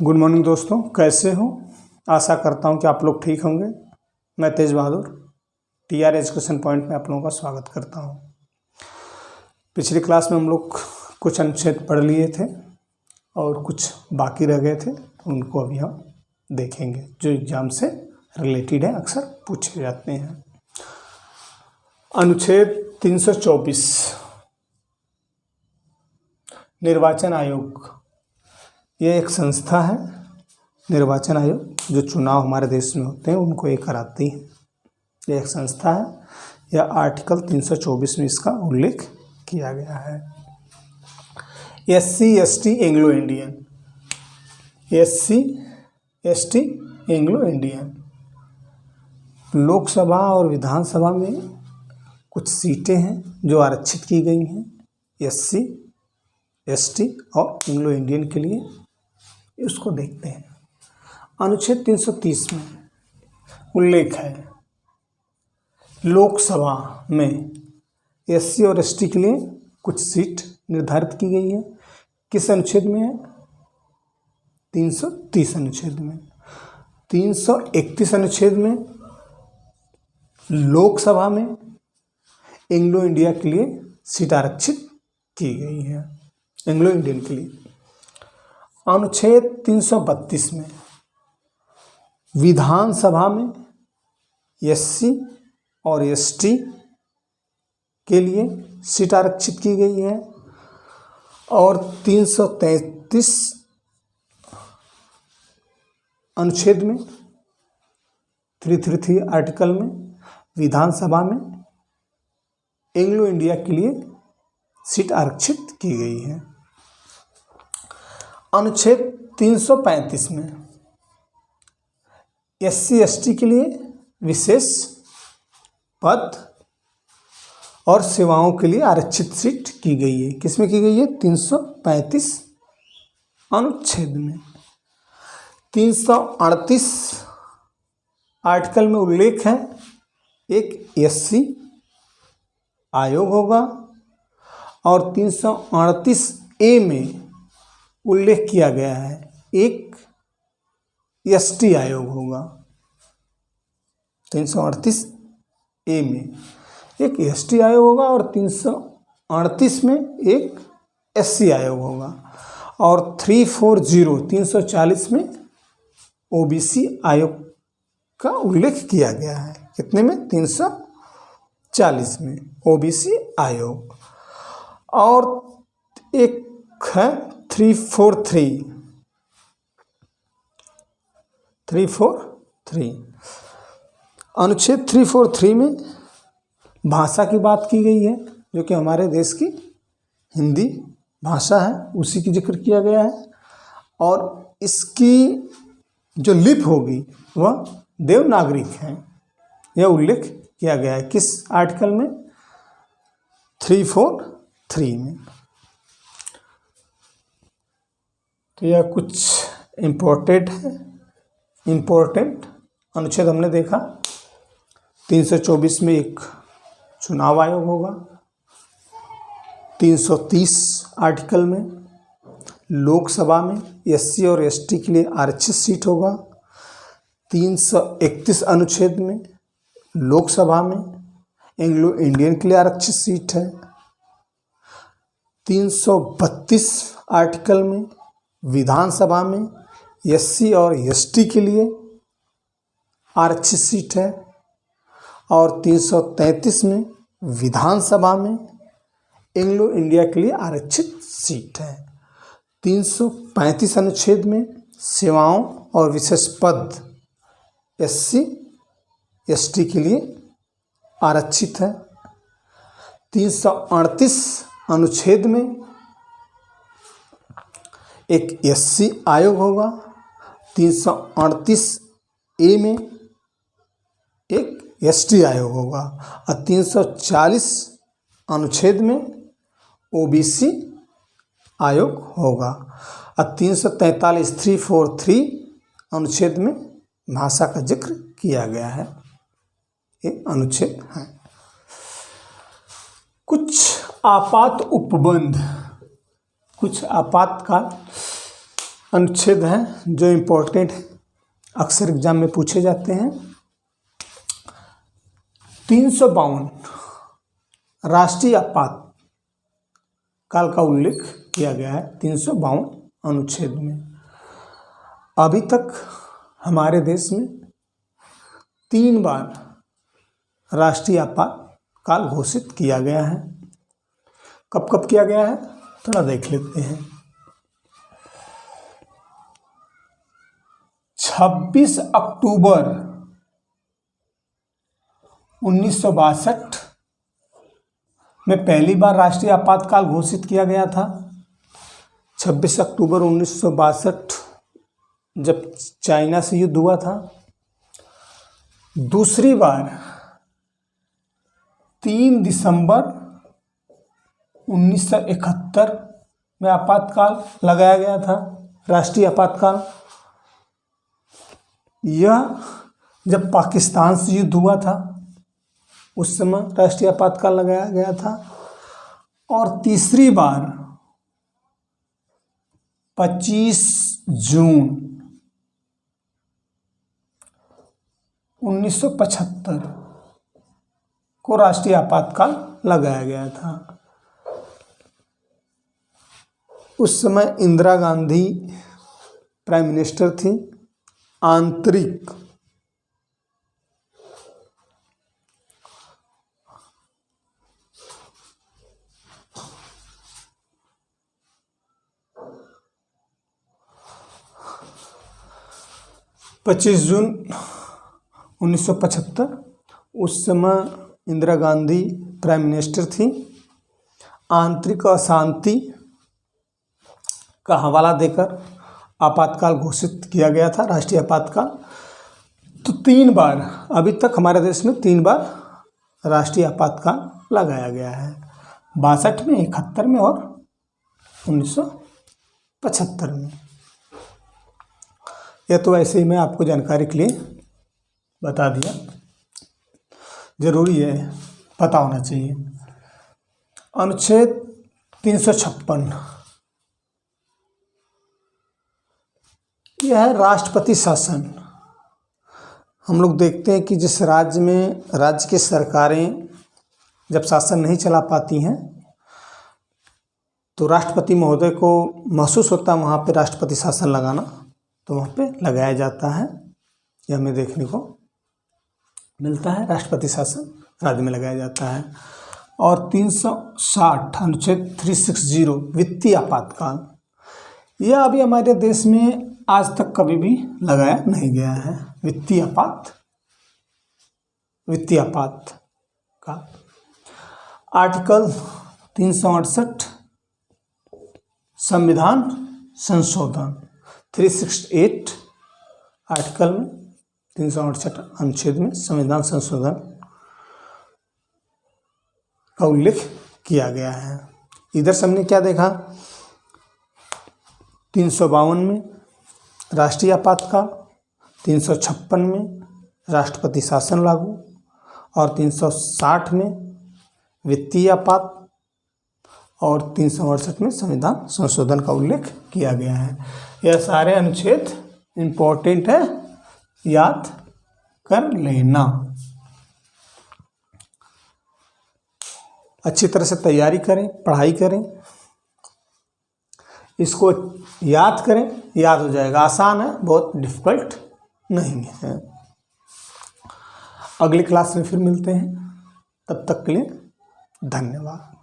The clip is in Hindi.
गुड मॉर्निंग दोस्तों, कैसे हो? आशा करता हूं कि आप लोग ठीक होंगे। मैं तेज बहादुर टीआर एजुकेशन पॉइंट में आप लोगों का स्वागत करता हूं। पिछली क्लास में हम लोग कुछ अनुच्छेद पढ़ लिए थे और कुछ बाकी रह गए थे, तो उनको अभी हम देखेंगे जो एग्जाम से रिलेटेड है, अक्सर पूछे जाते हैं। अनुच्छेद 324 निर्वाचन आयोग। ये एक संस्था है, निर्वाचन आयोग, जो चुनाव हमारे देश में होते हैं उनको ये कराती है। ये एक संस्था है। यह आर्टिकल 324 में इसका उल्लेख किया गया है। SC ST Anglo Indian, SC ST Anglo Indian Lok Sabha और विधानसभा में कुछ सीटें हैं जो आरक्षित की गई हैं SC ST और एंग्लो इंडियन के लिए। उसको देखते हैं। अनुच्छेद 330 में उल्लेख है लोकसभा में SC और ST के लिए कुछ सीट निर्धारित की गई है। किस अनुच्छेद में है? 330 अनुच्छेद में। 331 अनुच्छेद में लोकसभा में एंग्लो इंडिया के लिए सीट आरक्षित की गई है, एंग्लो इंडियन के लिए। अनुच्छेद 332 में विधानसभा में SC और ST के लिए सीट आरक्षित की गई है। और 333 अनुच्छेद में 333 आर्टिकल में विधानसभा में एंग्लो इंडिया के लिए सीट आरक्षित की गई है। अनुच्छेद 335 में SC ST के लिए विशेष पद और सेवाओं के लिए आरक्षित सीट की गई है। किसमें की गई है? 335 अनुच्छेद में। 338 आर्टिकल में उल्लेख है एक SC आयोग होगा। और 338A में उल्लेख किया गया है एक ST आयोग होगा। 338A में एक ST आयोग होगा और 338 में एक SC आयोग होगा। और 340 में OBC आयोग का उल्लेख किया गया है। कितने में? 340 में OBC आयोग। और एक है 343 अनुच्छेद 343 में भाषा की बात की गई है, जो कि हमारे देश की हिंदी भाषा है, उसी की जिक्र किया गया है। और इसकी जो लिपि होगी वह देवनागरिक है, यह उल्लेख किया गया है। किस आर्टिकल में? 343 में। तो यह कुछ इम्पोर्टेंट अनुच्छेद हमने देखा। 324 में एक चुनाव आयोग होगा। 330 आर्टिकल में लोकसभा में SC और ST के लिए आरक्षित सीट होगा। 331 अनुच्छेद में लोकसभा में एंग्लो इंडियन के लिए आरक्षित सीट है। 332 आर्टिकल में विधानसभा में SC और ST के लिए आरक्षित सीट है। और 333 में विधानसभा में एंग्लो इंडिया के लिए आरक्षित सीट है। 335 अनुच्छेद में सेवाओं और विशेष पद SC ST के लिए आरक्षित है। 338 अनुच्छेद में एक SC आयोग होगा। 338A में एक ST आयोग होगा। और 340 अनुच्छेद में OBC आयोग होगा। और 343 अनुच्छेद में भाषा का जिक्र किया गया है। ये अनुच्छेद है। कुछ आपात उपबंध, कुछ आपातकाल अनुच्छेद हैं जो इम्पोर्टेंट अक्सर एग्जाम में पूछे जाते हैं। 352 राष्ट्रीय आपातकाल का उल्लेख किया गया है 352 अनुच्छेद में। अभी तक हमारे देश में 3 बार राष्ट्रीय आपातकाल घोषित किया गया है। कब कब किया गया है थोड़ा देख लेते हैं। 26 अक्टूबर 1962 में पहली बार राष्ट्रीय आपातकाल घोषित किया गया था। 26 अक्टूबर 1962 जब चाइना से युद्ध हुआ था। दूसरी बार 3 दिसंबर 1971 में आपातकाल लगाया गया था, राष्ट्रीय आपातकाल। यह जब पाकिस्तान से युद्ध हुआ था उस समय राष्ट्रीय आपातकाल लगाया गया था। और तीसरी बार 25 जून 1975 को राष्ट्रीय आपातकाल लगाया गया था। उस समय इंदिरा गांधी प्राइम मिनिस्टर थी। आंतरिक पच्चीस जून 1975 उस समय इंदिरा गांधी प्राइम मिनिस्टर थी। आंतरिक अशांति का हवाला देकर आपातकाल घोषित किया गया था, राष्ट्रीय आपातकाल। तो 3 बार, अभी तक हमारे देश में 3 बार राष्ट्रीय आपातकाल लगाया गया है। 62 में, 71 में और 1975 में। यह तो ऐसे ही मैं आपको जानकारी के लिए बता दिया, जरूरी है, पता होना चाहिए। अनुच्छेद 356 यह है राष्ट्रपति शासन। हम लोग देखते हैं कि जिस राज्य में राज्य की सरकारें जब शासन नहीं चला पाती हैं तो राष्ट्रपति महोदय को महसूस होता है वहाँ पे राष्ट्रपति शासन लगाना, तो वहाँ पे लगाया जाता है। यह हमें देखने को मिलता है, राष्ट्रपति शासन राज्य में लगाया जाता है। और 360 अनुच्छेद 360 वित्तीय आपातकाल, यह अभी हमारे देश में आज तक कभी भी लगाया नहीं गया है। वित्तीय आपातकाल। आर्टिकल 368 संविधान संशोधन 368 आर्टिकल में 368 अनुच्छेद में संविधान संशोधन का उल्लेख किया गया है। इधर से हमने क्या देखा, 352 में राष्ट्रीय आपातकाल, 356 में राष्ट्रपति शासन लागू और 360 में वित्तीय आपात और 368 में संविधान संशोधन का उल्लेख किया गया है। यह सारे अनुच्छेद इम्पोर्टेंट है, याद कर लेना। अच्छी तरह से तैयारी करें, पढ़ाई करें, इसको याद करें, याद हो जाएगा। आसान है, बहुत डिफिकल्ट नहीं है। अगली क्लास में फिर मिलते हैं, तब तक के लिए धन्यवाद।